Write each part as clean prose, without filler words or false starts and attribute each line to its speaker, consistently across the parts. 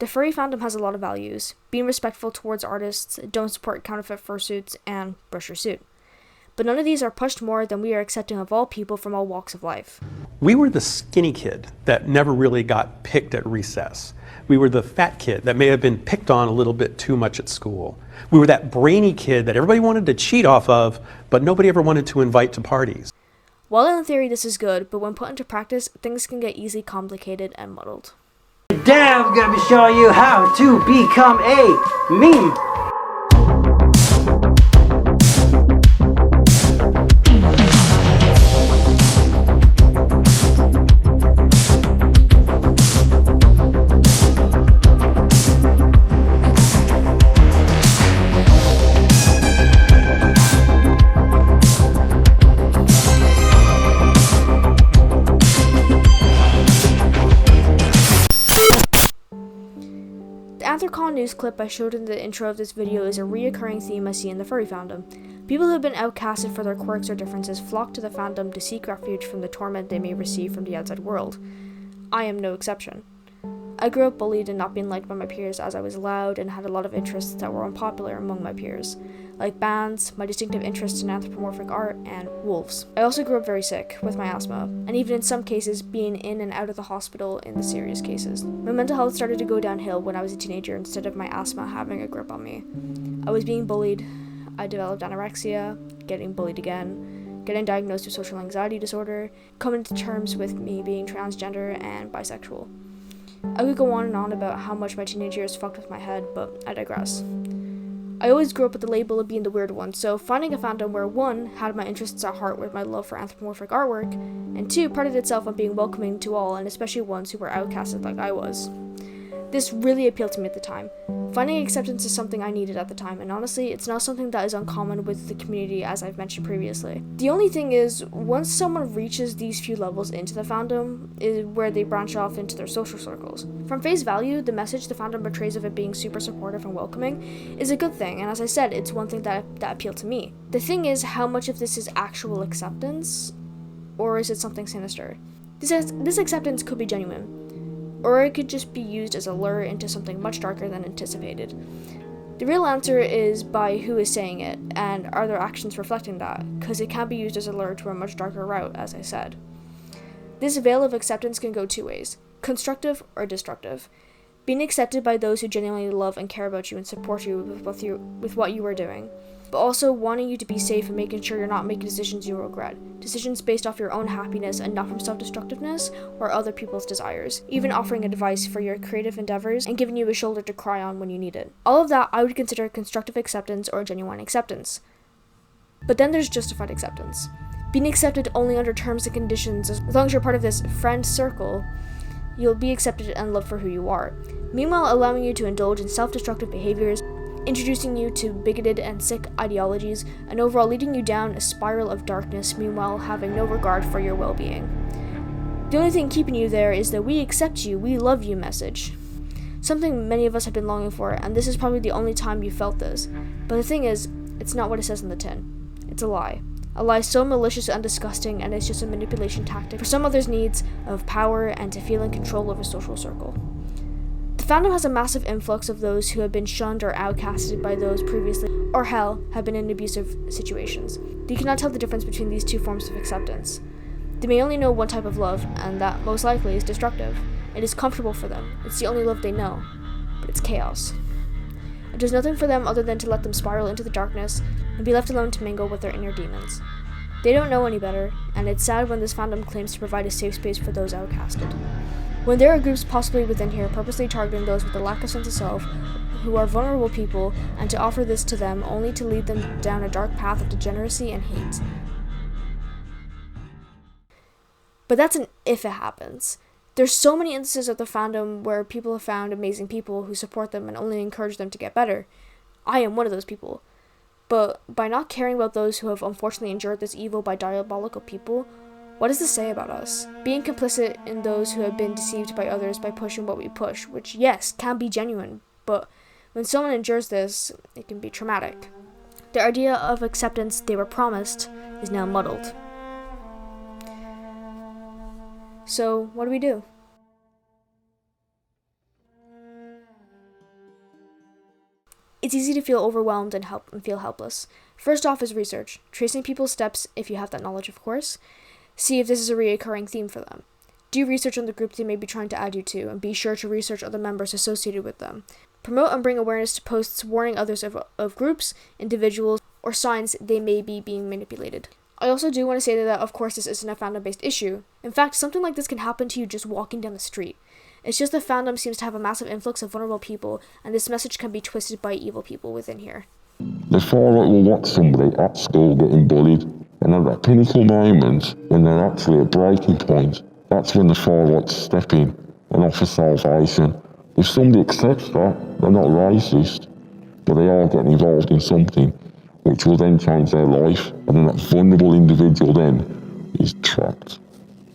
Speaker 1: The furry fandom has a lot of values: being respectful towards artists, don't support counterfeit fursuits, and brush your suit. But none of these are pushed more than we are accepting of all people from all walks of life.
Speaker 2: We were the skinny kid that never really got picked at recess. We were the fat kid that may have been picked on a little bit too much at school. We were that brainy kid that everybody wanted to cheat off of, but nobody ever wanted to invite to parties.
Speaker 1: While in theory this is good, but when put into practice, things can get easily complicated and muddled.
Speaker 3: Today I'm gonna be showing you how to become a meme.
Speaker 1: The Anthrocon news clip I showed in the intro of this video is a reoccurring theme I see in the furry fandom. People who have been outcasted for their quirks or differences flock to the fandom to seek refuge from the torment they may receive from the outside world. I am no exception. I grew up bullied and not being liked by my peers as I was loud and had a lot of interests that were unpopular among my peers, like bands, my distinctive interest in anthropomorphic art, and wolves. I also grew up very sick, with my asthma, and even in some cases being in and out of the hospital in the serious cases. My mental health started to go downhill when I was a teenager instead of my asthma having a grip on me. I was being bullied, I developed anorexia, getting bullied again, getting diagnosed with social anxiety disorder, coming to terms with me being transgender and bisexual. I could go on and on about how much my teenage years fucked with my head, but I digress. I always grew up with the label of being the weird one, so finding a fandom where 1. Had my interests at heart with my love for anthropomorphic artwork, and 2. Prided itself on being welcoming to all, and especially ones who were outcasted like I was. This really appealed to me at the time. Finding acceptance is something I needed at the time, and honestly, it's not something that is uncommon with the community as I've mentioned previously. The only thing is, once someone reaches these few levels into the fandom, is where they branch off into their social circles. From face value, the message the fandom portrays of it being super supportive and welcoming is a good thing, and as I said, it's one thing that appealed to me. The thing is, how much of this is actual acceptance, or is it something sinister? This acceptance could be genuine, or it could just be used as a lure into something much darker than anticipated. The real answer is by who is saying it, and are their actions reflecting that, because it can be used as a lure to a much darker route, as I said. This veil of acceptance can go 2 ways, constructive or destructive. Being accepted by those who genuinely love and care about you and support you with what you are doing, but also wanting you to be safe and making sure you're not making decisions you regret. Decisions based off your own happiness and not from self-destructiveness or other people's desires. Even offering advice for your creative endeavors and giving you a shoulder to cry on when you need it. All of that I would consider constructive acceptance or genuine acceptance. But then there's justified acceptance. Being accepted only under terms and conditions. As long as you're part of this friend circle, you'll be accepted and loved for who you are. Meanwhile, allowing you to indulge in self-destructive behaviors, introducing you to bigoted and sick ideologies, and overall leading you down a spiral of darkness, meanwhile having no regard for your well-being. The only thing keeping you there is the "we accept you, we love you" message. Something many of us have been longing for, and this is probably the only time you felt this. But the thing is, it's not what it says in the tin. It's a lie. A lie so malicious and disgusting, and it's just a manipulation tactic for some others' needs of power and to feel in control of a social circle. The fandom has a massive influx of those who have been shunned or outcasted by those previously, or hell, have been in abusive situations. They cannot tell the difference between these 2 forms of acceptance. They may only know one type of love, and that most likely is destructive. It is comfortable for them. It's the only love they know. But it's chaos. It does nothing for them other than to let them spiral into the darkness and be left alone to mingle with their inner demons. They don't know any better, and it's sad when this fandom claims to provide a safe space for those outcasted. When there are groups possibly within here purposely targeting those with a lack of sense of self, who are vulnerable people, and to offer this to them only to lead them down a dark path of degeneracy and hate. But that's an if it happens. There's so many instances of the fandom where people have found amazing people who support them and only encourage them to get better. I am one of those people. But by not caring about those who have unfortunately endured this evil by diabolical people, what does this say about us? Being complicit in those who have been deceived by others by pushing what we push, which yes, can be genuine, but when someone endures this, it can be traumatic. The idea of acceptance they were promised is now muddled. So, what do we do? It's easy to feel overwhelmed and feel helpless. First off is research, tracing people's steps if you have that knowledge, of course. See if this is a reoccurring theme for them. Do research on the group they may be trying to add you to, and be sure to research other members associated with them. Promote and bring awareness to posts warning others of groups, individuals, or signs they may be being manipulated. I also do want to say that, of course, this isn't a fandom-based issue. In fact, something like this can happen to you just walking down the street. It's just that fandom seems to have a massive influx of vulnerable people, and this message can be twisted by evil people within here.
Speaker 4: The far right will watch somebody at school getting bullied, and at that pinnacle moment, when they're actually at breaking point, that's when the far right step in and offer salvation. If somebody accepts that, they're not racist, but they are getting involved in something which will then change their life, and then that vulnerable individual then is trapped.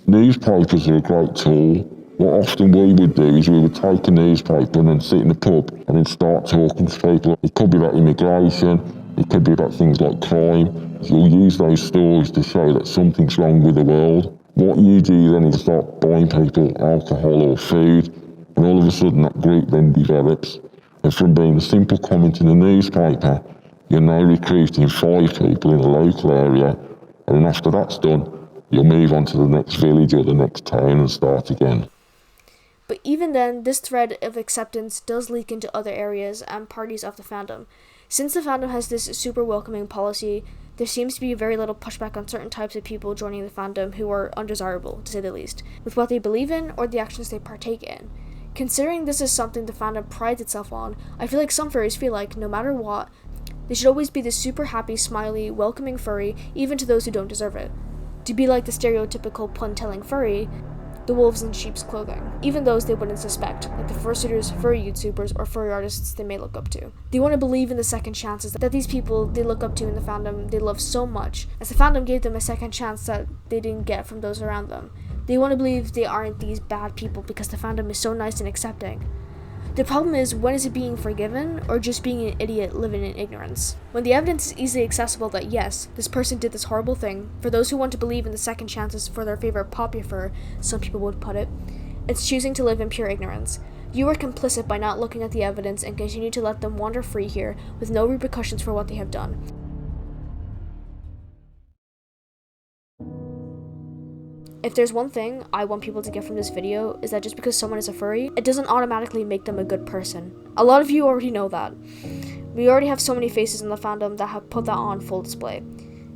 Speaker 4: Newspapers are a great tool. What often we would do is we would take a newspaper and then sit in the pub and then start talking to people. It could be about immigration, it could be about things like crime. You'll use those stories to show that something's wrong with the world. What you do then is start buying people alcohol or food, and all of a sudden that group then develops. And from being a simple comment in the newspaper, you're now recruiting 5 people in a local area, and then after that's done, you'll move on to the next village or the next town and start again.
Speaker 1: But even then, this thread of acceptance does leak into other areas and parties of the fandom. Since the fandom has this super welcoming policy, there seems to be very little pushback on certain types of people joining the fandom who are undesirable, to say the least, with what they believe in or the actions they partake in. Considering this is something the fandom prides itself on, I feel like some furries feel like, no matter what, they should always be the super happy, smiley, welcoming furry, even to those who don't deserve it. To be like the stereotypical pun-telling furry, the wolves in sheep's clothing, even those they wouldn't suspect, like the fursuiters, furry YouTubers, or furry artists they may look up to. They want to believe in the second chances that these people they look up to in the fandom they love so much, as the fandom gave them a second chance that they didn't get from those around them. They want to believe they aren't these bad people because the fandom is so nice and accepting. The problem is, when is it being forgiven, or just being an idiot living in ignorance? When the evidence is easily accessible that yes, this person did this horrible thing, for those who want to believe in the second chances for their favorite popular, some people would put it, it's choosing to live in pure ignorance. You are complicit by not looking at the evidence and continue to let them wander free here with no repercussions for what they have done. If there's one thing I want people to get from this video, is that just because someone is a furry, it doesn't automatically make them a good person. A lot of you already know that. We already have so many faces in the fandom that have put that on full display.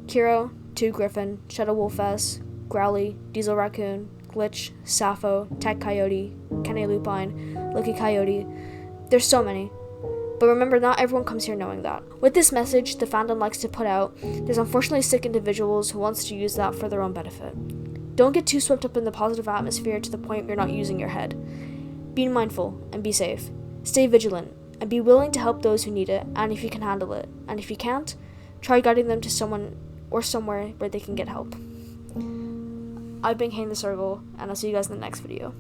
Speaker 1: Kiro, 2 Griffin, Shadow Wolf S, Growly, Diesel Raccoon, Glitch, Sappho, Tech Coyote, Kenny Lupine, Lucky Coyote. There's so many. But remember, not everyone comes here knowing that. With this message the fandom likes to put out, there's unfortunately sick individuals who wants to use that for their own benefit. Don't get too swept up in the positive atmosphere to the point where you're not using your head. Be mindful and be safe. Stay vigilant and be willing to help those who need it, and if you can handle it. And if you can't, try guiding them to someone or somewhere where they can get help. I've been Kane the Circle, and I'll see you guys in the next video.